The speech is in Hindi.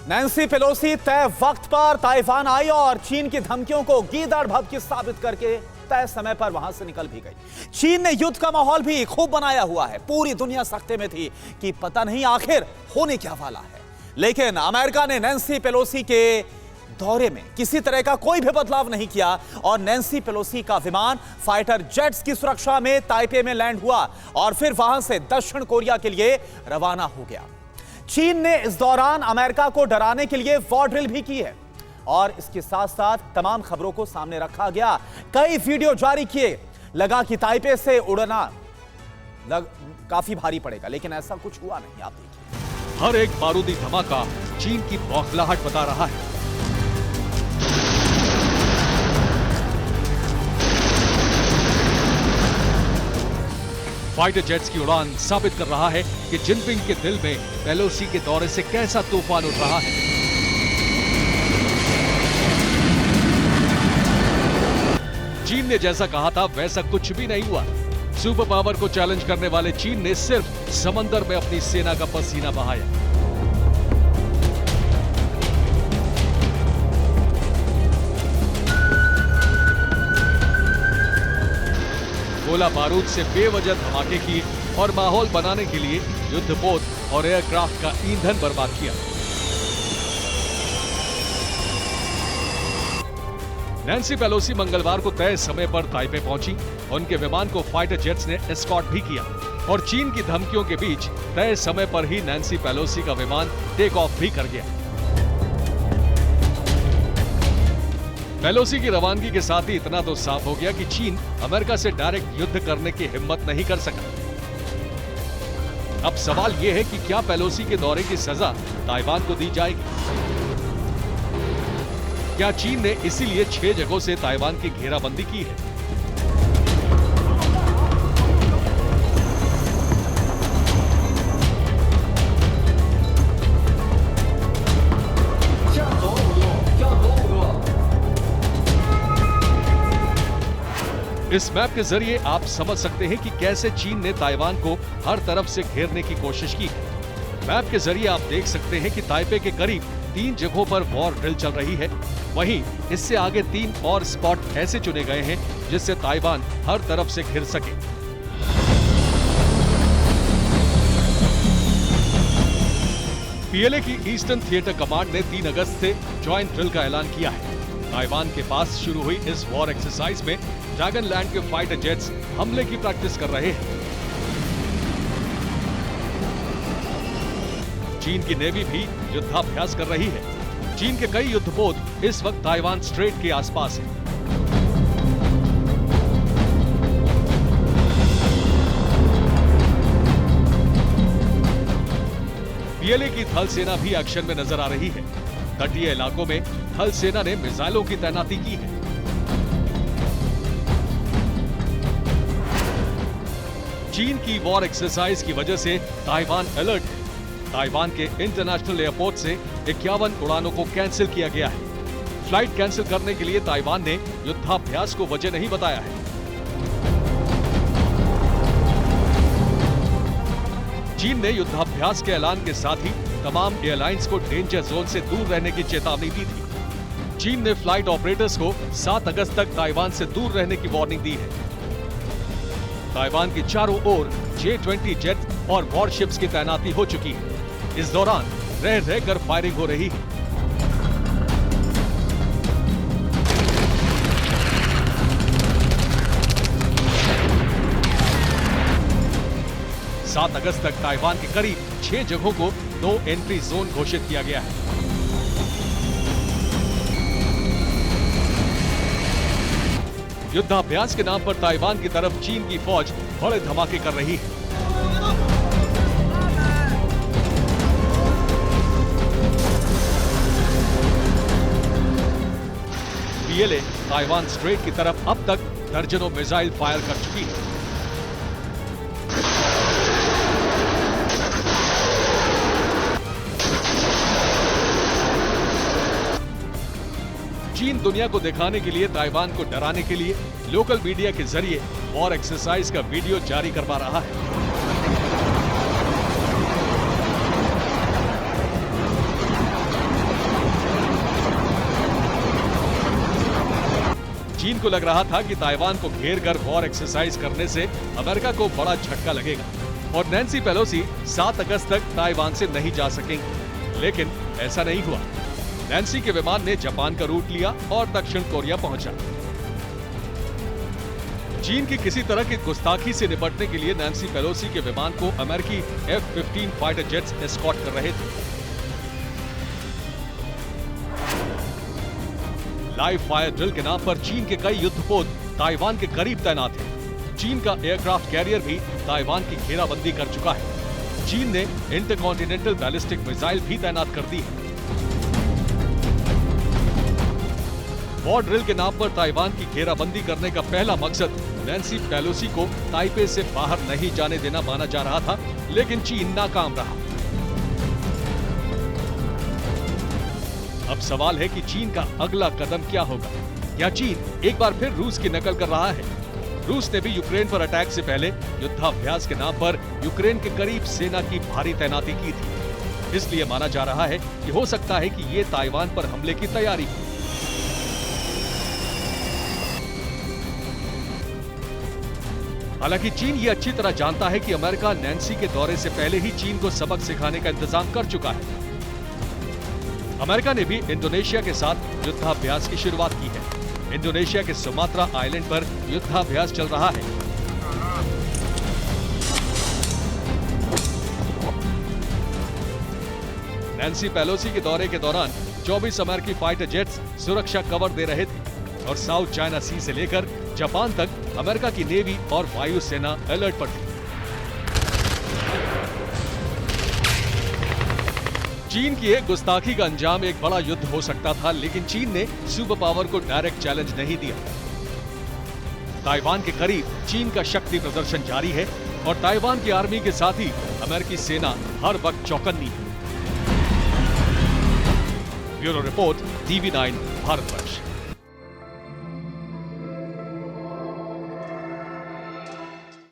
नैन्सी पेलोसी तय वक्त पर ताइवान आई और चीन की धमकियों को गीदड़ भभकी साबित करके तय समय पर वहां से निकल भी गई। चीन ने युद्ध का माहौल भी खूब बनाया हुआ है। पूरी दुनिया सख्ते में थी कि पता नहीं आखिर होने क्या वाला है। लेकिन अमेरिका ने नैन्सी पेलोसी के दौरे में किसी तरह का कोई भी बदलाव नहीं किया और नैन्सी पेलोसी का विमान फाइटर जेट्स की सुरक्षा में ताइपे में लैंड हुआ और फिर वहां से दक्षिण कोरिया के लिए रवाना हो गया। चीन ने इस दौरान अमेरिका को डराने के लिए वॉर ड्रिल भी की है और इसके साथ साथ तमाम खबरों को सामने रखा गया। कई वीडियो जारी किए। लगा कि ताइपे से उड़ना काफी भारी पड़ेगा, लेकिन ऐसा कुछ हुआ नहीं। आप देखिए, हर एक बारूदी धमाका चीन की बौखलाहट बता रहा है। फाइटर जेट्स की उड़ान साबित कर रहा है कि जिनपिंग के दिल में पेलोसी के दौरे से कैसा तूफान उठ रहा है। चीन ने जैसा कहा था वैसा कुछ भी नहीं हुआ। सुपर पावर को चैलेंज करने वाले चीन ने सिर्फ समंदर में अपनी सेना का पसीना बहाया। गोला बारूद से बेवजह धमाके किए और माहौल बनाने के लिए युद्धपोत और एयरक्राफ्ट का ईंधन बर्बाद किया। नैन्सी पेलोसी मंगलवार को तय समय पर ताइपे पहुंची। उनके विमान को फाइटर जेट्स ने एस्कॉर्ट भी किया और चीन की धमकियों के बीच तय समय पर ही नैन्सी पेलोसी का विमान टेक ऑफ भी कर गया। पेलोसी की रवानगी के साथ ही इतना तो साफ हो गया कि चीन अमेरिका से डायरेक्ट युद्ध करने की हिम्मत नहीं कर सका। अब सवाल यह है कि क्या पेलोसी के दौरे की सजा ताइवान को दी जाएगी? क्या चीन ने इसीलिए 6 जगहों से ताइवान की घेराबंदी की है? इस मैप के जरिए आप समझ सकते हैं कि कैसे चीन ने ताइवान को हर तरफ से घेरने की कोशिश की है। मैप के जरिए आप देख सकते हैं कि ताइपे के करीब 3 जगहों पर वॉर ड्रिल चल रही है। वहीं इससे आगे 3 और स्पॉट ऐसे चुने गए हैं जिससे ताइवान हर तरफ से घिर सके। पीएलए की ईस्टर्न थिएटर कमांड ने 3 अगस्त से ज्वाइंट ड्रिल का ऐलान किया है। ताइवान के पास शुरू हुई इस वॉर एक्सरसाइज में ड्रैगन लैंड के फाइटर जेट्स हमले की प्रैक्टिस कर रहे हैं। चीन की नेवी भी युद्धाभ्यास कर रही है। चीन के कई युद्धपोत इस वक्त ताइवान स्ट्रेट के आसपास हैं। पीएलए की थल सेना भी एक्शन में नजर आ रही है। तटीय इलाकों में थल सेना ने मिसाइलों की तैनाती की है। चीन की वॉर एक्सरसाइज की वजह से ताइवान अलर्ट है। ताइवान के इंटरनेशनल एयरपोर्ट से 51 उड़ानों को कैंसिल किया गया है। फ्लाइट कैंसिल करने के लिए ताइवान ने युद्धाभ्यास को वजह नहीं बताया है। चीन ने युद्धाभ्यास के ऐलान के साथ ही तमाम एयरलाइंस को डेंजर जोन से दूर रहने की चेतावनी दी थी। चीन ने फ्लाइट ऑपरेटर्स को 7 अगस्त तक ताइवान से दूर रहने की वार्निंग दी है। ताइवान की चारों ओर J-20 जेट और वॉरशिप्स की तैनाती हो चुकी है। इस दौरान रह रहकर फायरिंग हो रही है। सात अगस्त तक ताइवान के करीब 6 जगहों को नो एंट्री जोन घोषित किया गया है। युद्धाभ्यास के नाम पर ताइवान की तरफ चीन की फौज बड़े धमाके कर रही है। पीएलए ताइवान स्ट्रेट की तरफ अब तक दर्जनों मिसाइल फायर कर चुकी है। चीन दुनिया को दिखाने के लिए ताइवान को डराने के लिए लोकल मीडिया के जरिए वॉर एक्सरसाइज का वीडियो जारी करवा रहा है। चीन को लग रहा था कि ताइवान को घेर कर वॉर एक्सरसाइज करने से अमेरिका को बड़ा झटका लगेगा और नैन्सी पेलोसी 7 अगस्त तक ताइवान से नहीं जा सकेंगी, लेकिन ऐसा नहीं हुआ। नैन्सी के विमान ने जापान का रूट लिया और दक्षिण कोरिया पहुंचा। चीन की किसी तरह की गुस्ताखी से निपटने के लिए नैन्सी पेलोसी के विमान को अमेरिकी F-15 फाइटर जेट्स एस्कॉर्ट कर रहे थे। लाइव फायर ड्रिल के नाम पर चीन के कई युद्धपोत ताइवान के करीब तैनात हैं। चीन का एयरक्राफ्ट कैरियर भी ताइवान की घेराबंदी कर चुका है। चीन ने इंटरकॉन्टिनेंटल बैलिस्टिक मिसाइल भी तैनात कर दी है। वॉर ड्रिल के नाम पर ताइवान की घेराबंदी करने का पहला मकसद नैन्सी पेलोसी को ताइपे से बाहर नहीं जाने देना माना जा रहा था, लेकिन चीन नाकाम रहा। अब सवाल है कि चीन का अगला कदम क्या होगा। क्या चीन एक बार फिर रूस की नकल कर रहा है? रूस ने भी यूक्रेन पर अटैक से पहले युद्धाभ्यास के नाम पर यूक्रेन के करीब सेना की भारी तैनाती की थी। इसलिए माना जा रहा है कि हो सकता है कि ये ताइवान पर हमले की तैयारी हो। हालांकि चीन ये अच्छी तरह जानता है कि अमेरिका नैन्सी के दौरे से पहले ही चीन को सबक सिखाने का इंतजाम कर चुका है। अमेरिका ने भी इंडोनेशिया के साथ युद्धाभ्यास की शुरुआत की है। इंडोनेशिया के सुमात्रा आइलैंड पर युद्धाभ्यास चल रहा है। नैन्सी पेलोसी के दौरे के दौरान 24 अमेरिकी फाइटर जेट्स सुरक्षा कवर दे रहे थे और साउथ चाइना सी से लेकर जापान तक अमेरिका की नेवी और वायुसेना अलर्ट पर थी। चीन की एक गुस्ताखी का अंजाम एक बड़ा युद्ध हो सकता था, लेकिन चीन ने सुपर पावर को डायरेक्ट चैलेंज नहीं दिया। ताइवान के करीब चीन का शक्ति प्रदर्शन जारी है और ताइवान की आर्मी के साथ ही अमेरिकी सेना हर वक्त चौकन्नी है। Bureau report, TV9 Bharatvarsh.